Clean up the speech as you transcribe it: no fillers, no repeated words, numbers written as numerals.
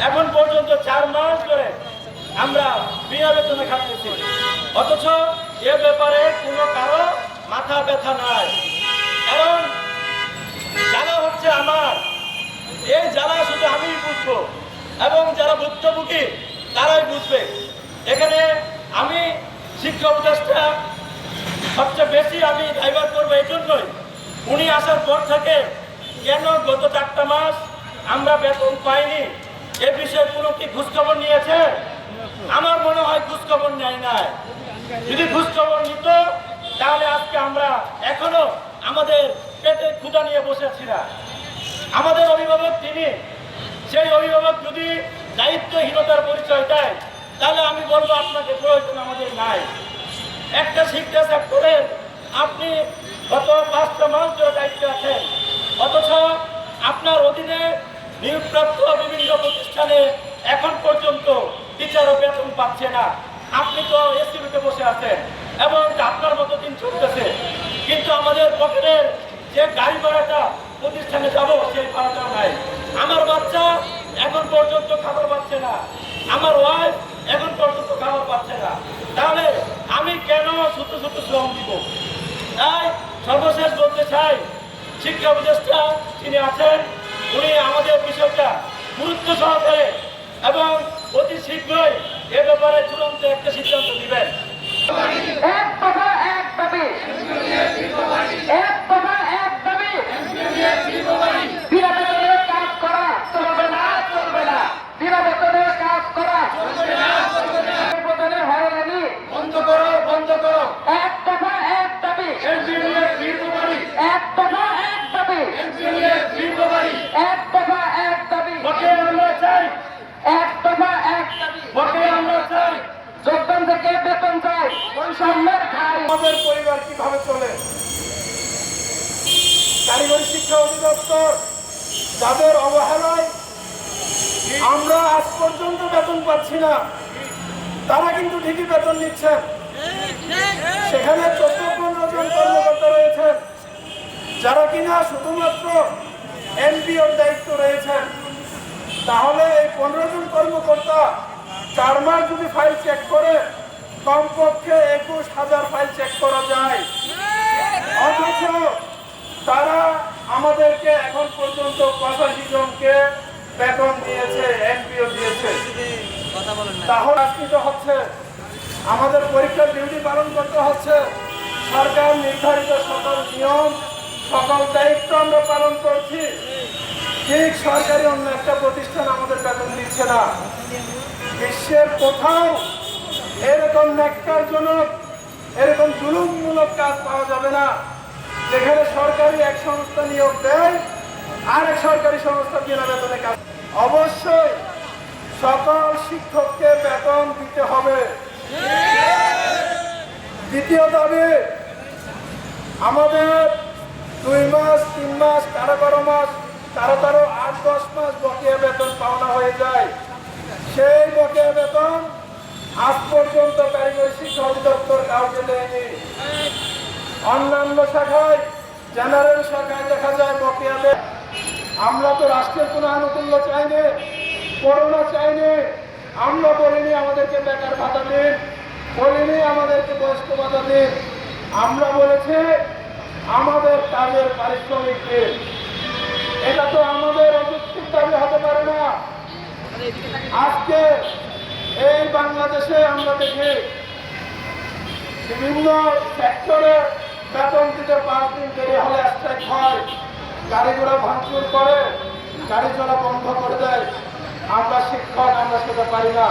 এখন পর্যন্ত 4 মাস ধরে আমরা বিনা বেতনে খাচ্ছি, অথচ এ ব্যাপারে কোনো কারো মাথা ব্যথা নাই। কারণ জ্বালা হচ্ছে আমার, এই জ্বালা শুধু আমিই বুঝবো এবং যারা ভুক্তভোগী তারাই বুঝবে। এখানে আমি শিক্ষা উপদেষ্টা সবচেয়ে বেশি আমি দায়ভার করবো এই জন্যই, উনি আসার পর থেকে কেন গত 4টা মাস আমরা বেতন পাইনি এ বিষয়ে কোনো কি খোঁজখবর নিয়েছে? আমার মনে হয় খোঁজখবর নেয় নাই। যদি খোঁজখবর নিত তাহলে আজকে আমরা এখনো আমাদের পেটে ক্ষুধা নিয়ে বসে আছি না। আমাদের অভিভাবক তিনি, সেই অভিভাবক যদি দায়িত্বহীনতার পরিচয় দেয় তাহলে আমি বলবো আপনাকে প্রয়োজন আমাদের নাই। একটা শিক্ষা সেক্টরে আপনি গত 5টা মাস ধরে দায়িত্বে আছেন, অথচ আপনার অধীনে নিয়োগপ্রাপ্ত বিভিন্ন প্রতিষ্ঠানে এখন পর্যন্ত টিচারও বেতন পাচ্ছে না। আপনি তো এসিবিতে বসে আছেন এবং আপনার মতো দিন চলতেছে, কিন্তু আমাদের পকেটের যে গাড়ি ভাড়াটা প্রতিষ্ঠানে যাব সেই ভাড়াটাও নাই। আমার বাচ্চা এখন পর্যন্ত খাবার পাচ্ছে না, আমার ওয়াইফ এখন পর্যন্ত খাবার পাচ্ছে না। তাহলে আমি কেন ছোট ছোট শ্রম দিব? তাই সর্বশেষ বলতে চাই, শিক্ষা উপদেষ্টা তিনি আছেন, উনি আমাদের বিষয়টা গুরুত্ব সহকারে এবং অতি শীঘ্রই এ ব্যাপারে চূড়ান্ত একটা সিদ্ধান্ত দিবেন। এক দফা এক দাবি, এক দফা এক দাবি, বিনা বেতনে কাজ করা চলবে না, চলবে না, বিনা বেতনে কাজ করা চলবে না, চলবে না, বেতনে হয়রানি বন্ধ করো, বন্ধ করো। এক দফা এক দাবি, এক দফা এক দাবি, এক দফা এক দাবি, আমরা চাই, এক দফা এক দাবি, আমরা চাই। যোগদান থেকে বেতন চাই, বৈষম্যের খাই। আমাদের পরিবার কিভাবে চলে? কারিগরি শিক্ষা অধিদপ্তর যাদের অবহেলায় আমরা আজ পর্যন্ত বেতন পাচ্ছি না, তারা কিন্তু ঠিকই বেতন নিচ্ছেন। সেখানে 14-15 জন কর্মকর্তা রয়েছেন যারা কিনা শুধুমাত্র এমপিওর দায়িত্ব রয়েছেন। তাহলে এই 15 জন কর্মকর্তা 4 মাস যদি ফাইল চেক করে কমপক্ষে 21,000 ফাইল চেক করা যায়, অথচ তারা আমাদেরকে এখন পর্যন্ত 85 জনকে বেতন দিয়েছে, এমপিও দিয়েছে। তাহলে আজকে হচ্ছে আমাদের পরীক্ষার ডিউটি পালন করতে হচ্ছে, সরকার নির্ধারিত সকল নিয়ম সকল দায়িত্ব আমরা পালন করছি, ঠিক সরকারি অন্য একটা প্রতিষ্ঠান আমাদের বেতন দিচ্ছে না। বিশ্বের কোথাও এরকম ন্যাক্কারজনক এরকম জুলুমমূলক কাজ পাওয়া যাবে না, যেখানে সরকারি এক সংস্থা নিয়োগ দেয় আর এক সরকারি সংস্থা বিনা বেতনে কাজ। অবশ্যই সকল শিক্ষককে বেতন দিতে হবে। দ্বিতীয় দাবি, আমাদের 2 মাস 3 মাস কারো 12 মাস কারো 8-10 মাস বকেয়া বেতন পাওনা হয়ে যায়। সেই বকেয়া বেতন আজ পর্যন্ত কারিগরি শিক্ষা অধিদপ্তর কাউকে দেয়নি। অন্যান্য শাখায়, জেনারেল শাখায় দেখা যায় বকেয়া দেয়। আমরা তো রাষ্ট্রের কোনো আনুকূল্য চাইনি, করোনা চাইনি। আমরা বলিনি আমাদেরকে বেকার ভাতা দিন, বলিনি আমাদেরকে বয়স্ক ভাতা দিন। আমরা বলেছি আমাদের কাজের পারিশ্রমিক দিন। এটা তো আমাদের অযৌক্তিক দাবি হতে পারে না। আজকে এই বাংলাদেশে আমরা দেখি বিভিন্ন সেক্টরে বেতন দিতে 5 দিন দেরি হলে স্ট্রাইক হয়, গাড়ি ঘোড়া ভাঙচুর করে, গাড়ি চলা বন্ধ করে দেয়। আমরা শিক্ষক, আমরা সেটা পারি না।